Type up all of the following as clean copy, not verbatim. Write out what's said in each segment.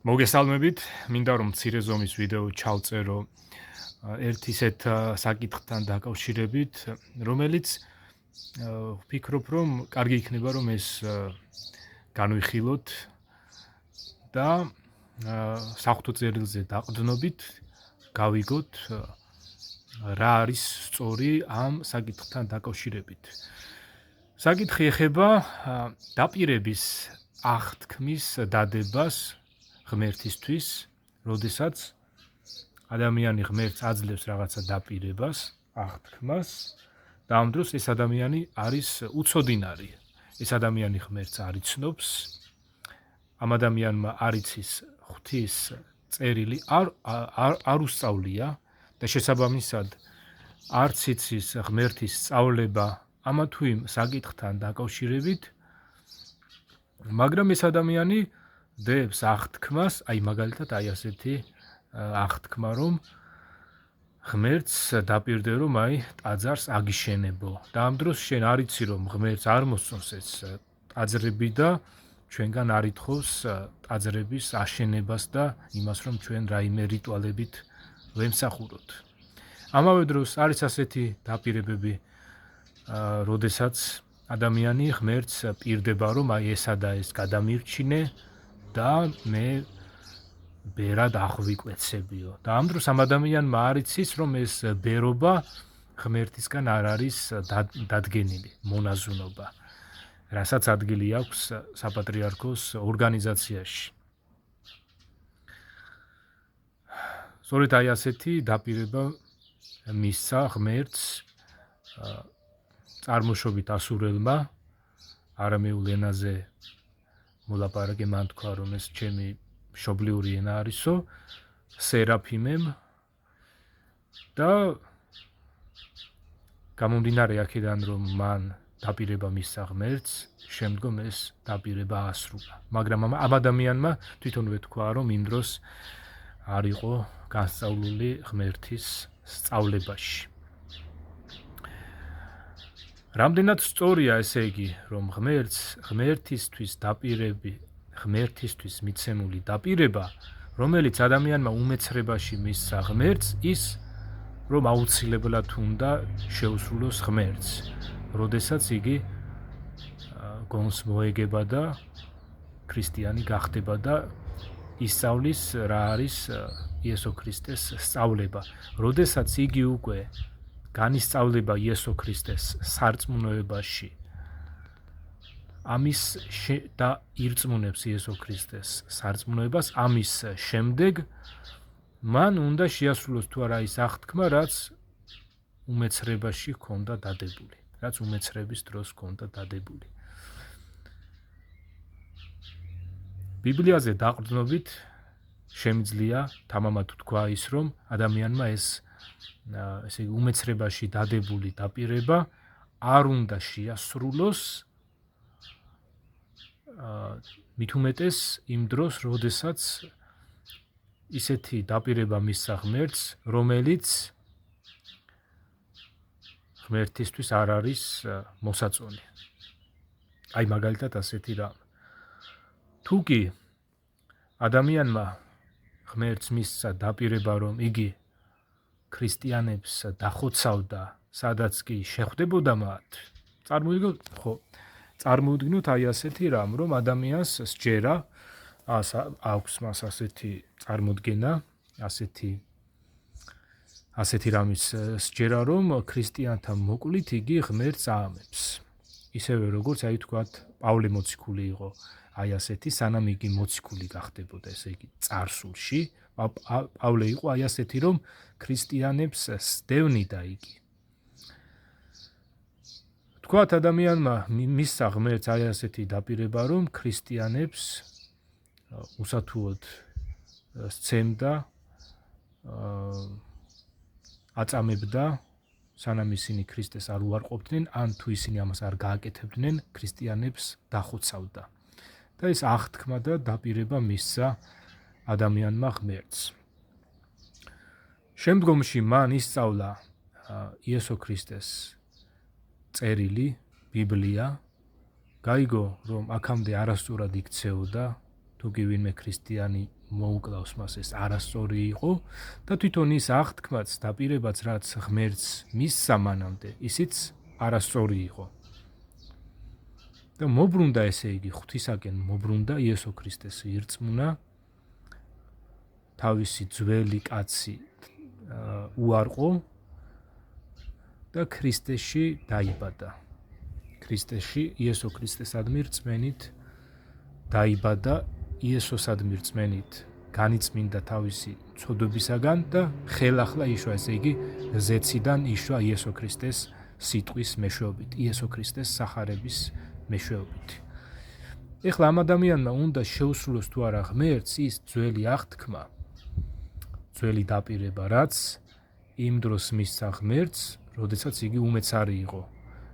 მოგესალმებით, მინდა რომ მცირე ზომის ვიდეო ჩავწერო ერთ ისეთ საკითხთან დაკავშირებით, რომელიც ვფიქრობ, რომ კარგი იქნება რომ ეს განვიხილოთ და საღვთო წერილზე დაყრდნობით გავიგოთ რა არის სწორი ამ საკითხთან დაკავშირებით. საკითხი ეხება დაპირების აღთქმის დადებას ღმერთისთვის, როდესაც ადამიანი ღმერთს აძლევს რაღაცა დაპირებას, აღთქმას და ამ დროს ეს ადამიანი არის უცოდინარი. ეს ადამიანი ღმერთს არ იცნობს, ამ ადამიანმა არ იცის ღვთის წერილი არ უსწავლია და შესაბამისად არც იცის ღმერთის სწავლება ამა თუ იმ საკითხთან დაკავშირებით, მაგრამ ეს ადამიანი დებს აღთქმას, მაგალითად ასეთი აღთქმა, რომ ღმერთს დაპირდე, რომ ტაძარს აგიშენებო და ამ დროს შენ არ იცი, რომ ღმერთს არ მოსწონს ეს ტაძრები და ჩვენგან არ ითხოვს ტაძრების აშენებას და იმას, რომ ჩვენ რაიმე რიტუალებით ვემსახუროთ. ამავე დროს არის ასეთი დაპირებები, როდესაც ადამიანი ღმერთს პირდება, რომ ესა და ეს გადამირჩინე და მე ბერად აღვიკვეცებიო. და ამ დროს ამ ადამიანმა არ იცის, რომ ეს ბერობა ღმერთისგან არ არის დადგენილი, მონაზვნობა, რასაც ადგილი აქვს საპატრიარქოს ორგანიზაციაში. სწორედ ასეთი დაპირება მისცა ღმერთს წარმოშობით ასურელმა, არამეულ ენაზე მოლაპარაკე, მან თქვა, რომ ეს ჩემი მშობლიური ენა არისო, სერაფიმემ და გამომდინარე აქედან, რომ მან დაპირება მისცა ღმერთს, შემდგომ ეს დაპირება აასრულა. მაგრამ ამ ადამიანმა თვითონვე თქვა, რომ იმ დროს არ იყო განსწავლული ღმერთის სწავლებაში. რამდენად სწორია ესე იგი, რომ ღმერთისთვის მიცემული დაპირება, რომელიც ადამიანმა უმეცრებაში მისცა ღმერთს, ის რომ აუცილებლად უნდა შეუსრულოს ღმერთს, როდესაც იგი გონს მოეგება და ქრისტიანი გახდება და ისწავლის რა არის იესო ქრისტეს სწავლება. როდესაც იგი უკვე განისწავლება იესო ქრისტეს სარწმუნოებაში, ამის და ირწმუნებს იესო ქრისტეს სარწმუნოებას, ამის შემდეგ მან უნდა შეასრულოს თუ არა ის აღთქმა, რაც უმეცრებაში ჰქონდა დადებული, რაც უმეცრების დროს ჰქონდა დადებული. ბიბლიაზე დაყრდნობით შემიძლია თამამად თქვა ის, რომ ადამიანმა ესე იგი უმეცრებაში დადებული დაპირება არ უნდა შეასრულოს, მით უმეტეს იმ დროს, როდესაც ისეთი დაპირება მისცა ღმერთს, რომელიც ღმერთისთვის არ არის მოსაწონი. მაგალითად ასეთი რამ. თუ კი ადამიანმა ღმერთს მისცა დაპირება, რომ იგი ქრისტიანებს დახოცავდა, სადაც კი შეხვდებოდა მათ, წარმოუდგინოთ ასეთი რამ, რომ ადამიანს სჯერა, აქვს მას ასეთი წარმოდგენა, ასეთი რამის სჯერა, რომ ქრისტიანთა მოკლით იგი ღმერთს აამებს. ისევე როგორც თქვათ, პავლე მოციქული იყო ასეთი, სანამ იგი მოციქული გახდებოდა, ესე იგი წარსულში, პავლე იყო ასეთი, რომ ქრისტიანებს სდევნიდა იგი. თქვათ ადამიანმა მისცა ღმერთს ასეთი დაპირება, რომ ქრისტიანებს უსათუოდ სცემდა, აწამებდა, სანამ ისინი ქრისტეს არ უარყოფდნენ, ან თუ ისინი ამას არ გააკეთებდნენ, ქრისტიანებს დახოცავდა. და ეს აღთქმა და დაპირება მისცა ადამიანმა ღმერთს. შემდგომში მან ისწავლა იესო ქრისტეს წერილი, ბიბლია, გაიგო, რომ აქამდე არასწორად იქცეოდა თუ კი ვინმე ქრისტიანი მოუკლავს მას ეს არასწორი იყო და თვითონ ის აღთქმაც დაპირებაც რაც ღმერთს მისცა მანამდე ისიც არასწორი იყო. და მობრუნდა ესე იგი ღვთისაკენ მობრუნდა იესო ქრისტეს ირწმუნა თავისი ძველი კაცი უარყო და ქრისტეში დაიბადა. ქრისტეში იესო ქრისტესადმი რწმენით დაიბადა, იესოსადმი რწმენით განიწმინდა თავისი ცოდვებისაგან და ხელახლა იშვა, ესე იგი ზეციდან იშვა იესო ქრისტეს სიტყვის მეშვეობით, იესო ქრისტეს სახარების მეშვეობით. ეხლა ამ ადამიანმა უნდა შეუსრულოს თუ არა ღმერთს ის ძველი აღთქმა, ძველი დაპირება, რაც იმ დროს მისცა ღმერთს, როდესაც იგი უმეცარი იყო.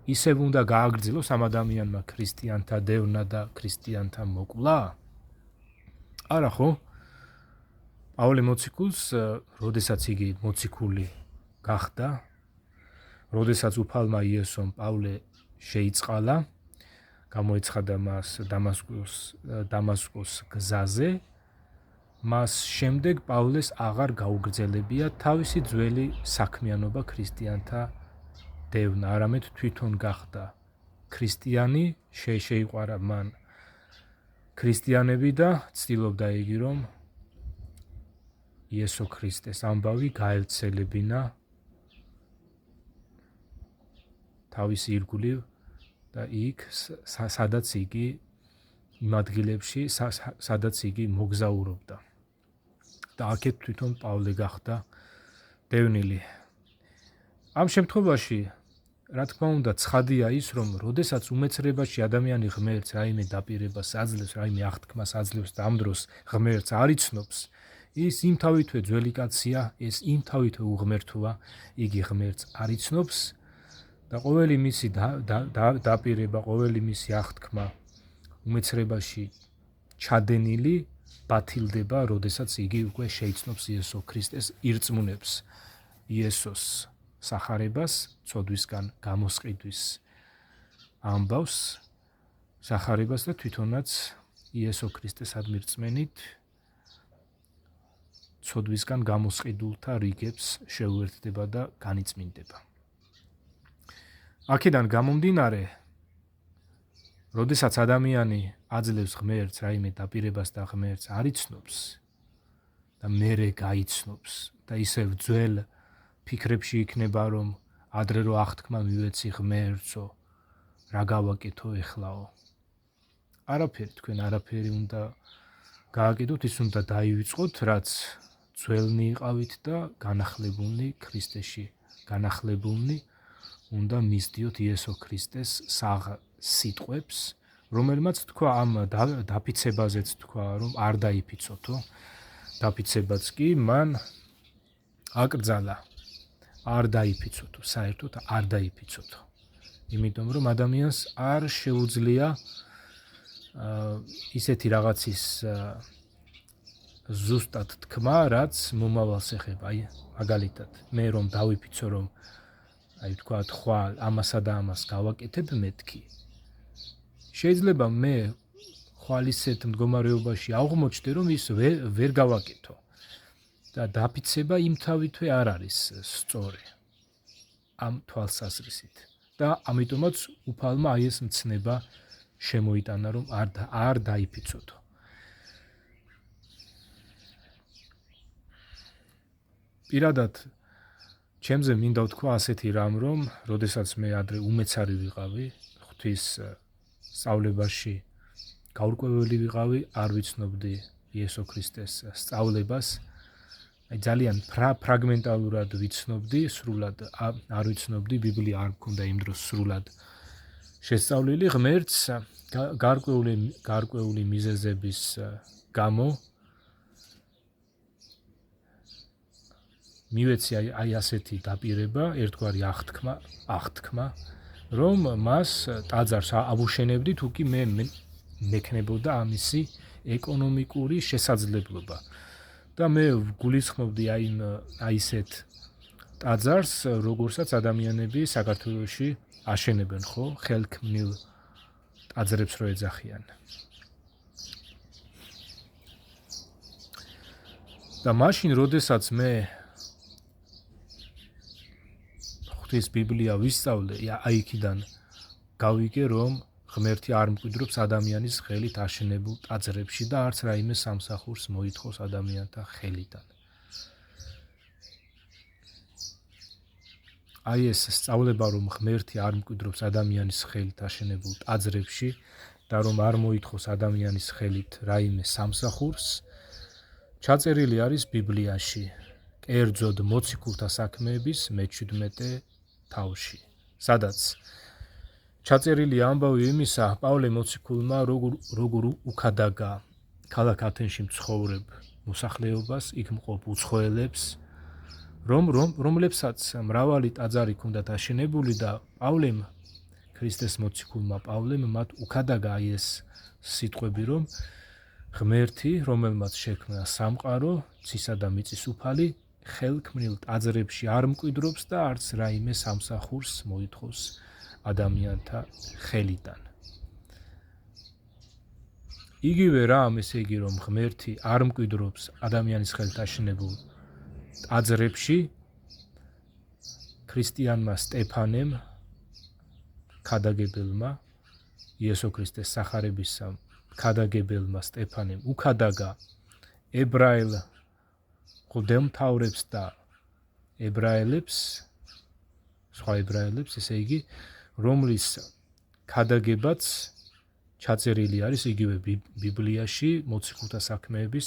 ისევ უნდა გააგრძელოს ამ ადამიანმა ქრისტიანთა დევნა და ქრისტიანთა მოკვლა? არა ხო? პავლე მოციქულს, როდესაც იგი მოციქული გახდა, როდესაც უფალმა იესომ პავლე შეიწყალა, გამოეცხადა მას დამასკოს გზაზე, მას შემდეგ პავლეს აღარ გაუგრძელებია თავისი ძველი საქმიანობა ქრისტიანთა დევნა, არამედ თვითონ გახდა ქრისტიანი, შეიყვარა მან ქრისტიანები და ცდილობდა იგი, რომ იესო ქრისტეს ამბავი გაევრცელებინა თავისი ირგვლივ და იქ, სადაც იგი იმ ადგილებში, სადაც იგი მოგზაურობდა. და აქეთ თვითონ პავლე გახდა დევნილი. ამ შემთხვევაში, რა თქმა უნდა, ცხადია ის, რომ როდესაც უმეცრებაში ადამიანი ღმერთს რაიმე დაპირებას აძლევს, რაიმე აღთქმას აძლევს და ამ დროს ღმერთს არ იცნობს, ის იმთავითვე ძველი კაცია, ეს იმთავითვე უღმერთოა, იგი ღმერთს არ იცნობს და ყოველი მისი დაპირება, ყოველი მისი აღთქმა უმეცრებაში ჩადენილი ბათილდება, როდესაც იგი უკვე შეიცნობს იესო ქრისტეს, ირწმუნებს იესოს სახარებას, ცოდვისგან გამოსყიდვის ამბავს, სახარებას და თვითონაც იესო ქრისტესადმი რწმენით ცოდვისგან გამოსყიდულთა რიგებს შეუერთდება და განიწმინდება. აქედან გამომდინარე, როდესაც ადამიანი აძლევს ღმერთს რაიმე დაპირებას და ღმერთს არ იცნობს და მერე გაიცნობს და ისევ ძველ ფიქრებში იქნება, რომ ადრე რო აღთქმა მივეცი ღმერთსო, რა გავაკეთო ეხლაო. არაფერი, თქვენ არაფერი უნდა გააკეთოთ, ის უნდა დაივიწყოთ, რაც ძველნი იყავით და განახლებულნი ქრისტეში, განახლებულნი უნდა მისდიოთ იესო ქრისტეს სიტყვებს, რომელმაც თქვა ამ დაფიცებაზეც თქვა, რომ არ დაიფიცოთო, დაფიცებაც კი მან აკრძალა, არ დაიფიცოთო, საერთოდ არ დაიფიცოთო. იმიტომ რომ ადამიანს არ შეუძლია ისეთი რაღაცის ზუსტად თქმა, რაც მომავალს ეხება. აი, მაგალითად, მე რომ დავიფიცო, რომ აი თქვათ ხვალ ამასა და ამას გავაკეთებ მეთქი. შეიძლება მე ხვალ ისეთ მდგომარეობაში აღმოჩნდე, რომ ის ვერ გავაკეთო. და დაფიცება იმთავითვე არ არის სწორი ამ თვალსაზრისით. და ამიტომაც უფალმა აი ეს მცნება შემოიტანა, რომ არ დაიფიცოთო. პირადად ჩემზე მინდა ვთქვა ასეთი რამ, რომ როდესაც მე ადრე უმეცარი ვიყავი, ღვთის სწავლებაში გაურკვეველი ვიყავი, არ ვიცნობდი იესო ქრისტეს სწავლებას, ძალიან ფრაგმენტალურად ვიცნობდი, სრულად არ ვიცნობდი, ბიბლია არ მქონდა იმ დროს სრულად შესწავლილი, ღმერთს გარკვეული მიზეზების გამო მივეცი აი ასეთი დაპირება, ერთგვარი აღთქმა, რომ მას ტაძარს ავუშენებდი, თუ კი მე მექნებოდა ამისი ეკონომიკური შესაძლებლობა. და მე გულისხმობდი აი ესეთ ტაძარს, როგორცაც ადამიანები საქართველოში აშენებენ, ხო, ხელქმნილ ტაძრებს რო ეძახიან. და მაშინ როდესაც მე ღვთის ბიბლია ვისწავლე, აი იქიდან გავიგე, რომ ღმერთი არ მკვიდრობს ადამიანის ხელით აშენებულ ტაძრებში და არც რაიმე სამსახურს მოითხოვს ადამიანთა ხელიდან. აი ეს სწავლება, რომ ღმერთი არ მკვიდრობს ადამიანის ხელით აშენებულ ტაძრებში და რომ არ მოითხოვს ადამიანის ხელით რაიმე სამსახურს, ჩაწერილი არის ბიბლიაში, კერძოდ მოციქულთა საქმეების მე-17 თავში, სადაც ჩაწერილი ამბავი იმისა, პავლე მოციქულმა როგორ უქადაგა ქალაქ ათენში მცხოვრებ მოსახლეობას, იქ მყოფ უცხოელებს, რომლებსაც მრავალი ტაძარი ჰქონდათ აშენებული და პავლემ, ქრისტეს მოციქულმა პავლემ მათ უქადაგა ეს სიტყვები, რომ ღმერთი, რომელმაც შექმნა სამყარო, ცისა და მიწის უფალი, ხელქმნილ ტაძრებში არ მკვიდრობს და არც რაიმე სამსახურს მოითხოვს ადამიანთა ხელიდან. იგივე რამ, ესე იგი, რომ ღმერთი არ მკვიდრობს ადამიანის ხელით აშენებულ ტაძრებში, ქრისტიანმა სტეფანემ, ქადაგებელმა, იესო ქრისტეს სახარებისა ქადაგებელმა სტეფანემ უქადაგა ებრაელ მღვდელმთავრებს და ებრაელებს, სხვა ებრაელებს, ესე იგი, რომლის ქადაგებაც ჩაწერილი არის იგივე ბიბლიაში, მოციქულთა საქმეების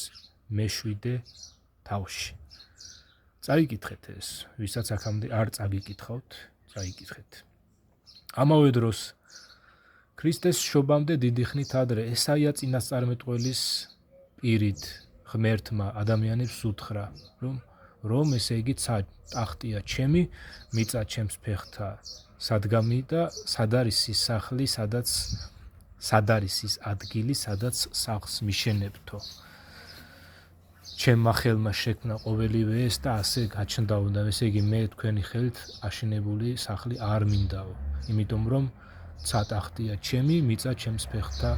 მე-7 თავში. წაიკითხეთ ეს, ვისაც აქამდე არ წაგიკითხავთ, წაიკითხეთ. ამავე დროს ქრისტეს შობამდე დიდი ხნით ადრე ესაია წინასწარმეტყველის პირით ღმერთმა ადამიანებს უთხრა, რომ ესე იგი ტახტია ჩემი, მიწა ჩემს ფეხთა სადგამი და სად არის ის სახლი, სად არის ის ადგილი, სადაც სახლს მიშენებთო. ჩემმა ხელმა შექმნა ყოველივე ეს და ასე გაჩნდაო და ესე იგი მე თქვენი ხელით აშენებული სახლი არ მინდაო, იმიტომ რომ ტახტია ჩემი, მიწა ჩემს ფეხთა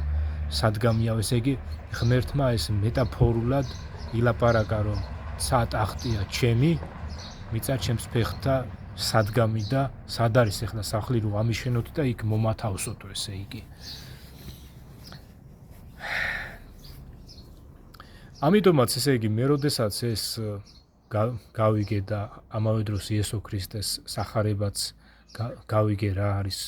სადგამიაო. ესე იგი ღმერთმა ეს მეტაფორულად ილაპარაკა, რომ ტახტია ჩემი, მიწა ჩემს ფეხთა სადგამი და სად არის ახლა სახლი რომ ამიშენოთ და იქ მომათავსოთ, ესე იგი. ამიტომაც ესე იგი მე როდესაც ეს გავიგე და ამავე დროს იესო ქრისტეს სახარებაც გავიგე რა არის,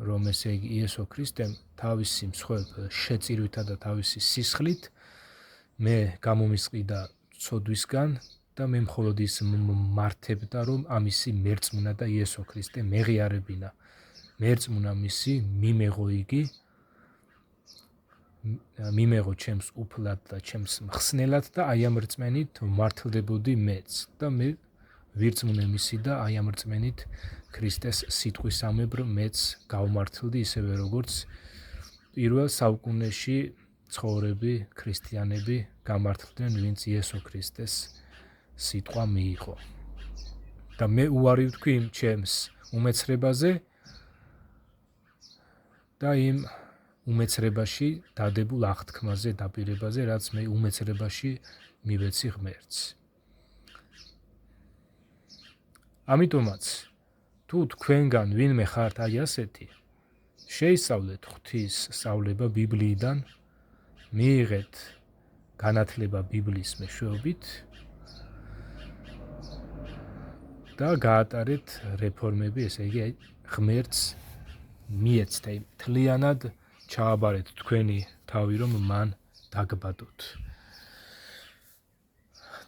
რომ ესე იგი იესო ქრისტემ თავისი მსხვერპლ შეწირვითა და თავისი სისხლით მე გამომისყიდა ცოდვისგან და მე მხოლოდ ის მართებდა, რომ ამისი მერწმუნა და იესო ქრისტე მეღიარებინა. მერწმუნა მისი მიმეღო იგი, მიმეღო ჩემს უფლად და ჩემს მხსნელად და აი ამ რწმენით მართლდებოდი მეც და მე ვირწმუნე მისი და აი ამ რწმენით ქრისტეს სიტყვისამებრ მეც გავმართლდი, ისევე როგორც პირველ საუკუნეში ცხოვრები ქრისტიანები გამართლდნენ, ვინც იესო ქრისტეს სიტყვა მიიღო. და მე უარი ვთქვი იმ ჩემს უმეცრებაზე და იმ უმეცრებაში დადებულ აღთქმაზე, დაპირებაზე, რაც მე უმეცრებაში მივეცი ღმერთს. ამიტომაც, თუ თქვენგან ვინმე ხართ აი ასეთი, შეისწავლეთ ღვთის სწავლება ბიბლიიდან, მიიღეთ განათლება ბიბლიის მეშვეობით და გაატარეთ რეფორმები, ესე იგი ღმერთს მიეცდე, თლიანად ჩააბარეთ თქვენი თავი, რომ მან დაგბადოთ.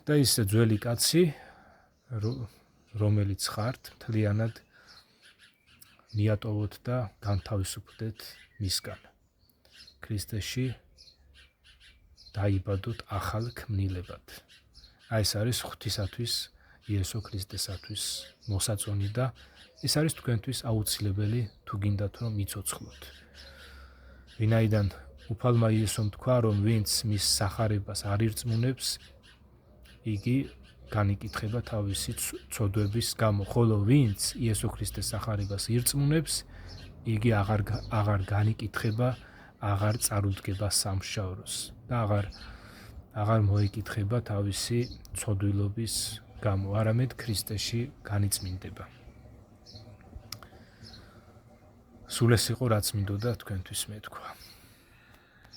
და ის ძველი კაცი, რომელიც ხართ, თლიანად მიატოვოთ და განთავისუფლდეთ მისგან. ქრისტეში დაიბადოთ ახალ ქმნილებად. აი ეს არის ღვთისათვის, იესო ქრისტესათვის მოსაწონი და ეს არის თქვენთვის აუცილებელი, თუ გინდათ რომ იცოცხლოთ. ვინაიდან უფალმა იესომ თქვა, რომ ვინც მის სახარებას არ ირწმუნებს, იგი განიკითხება თავისი ცოდვების გამო, ხოლო ვინც იესო ქრისტეს სახარებას ირწმუნებს, იგი აღარ განიკითხება, აღარ წარუდგება სამშავროს და აღარ მოეკითხება თავისი ცოდვილობის გამო, არამედ ქრისტეში განიწმინდება. სულ ეს იყო რაც მინდოდა თქვენთვის მეთქვა.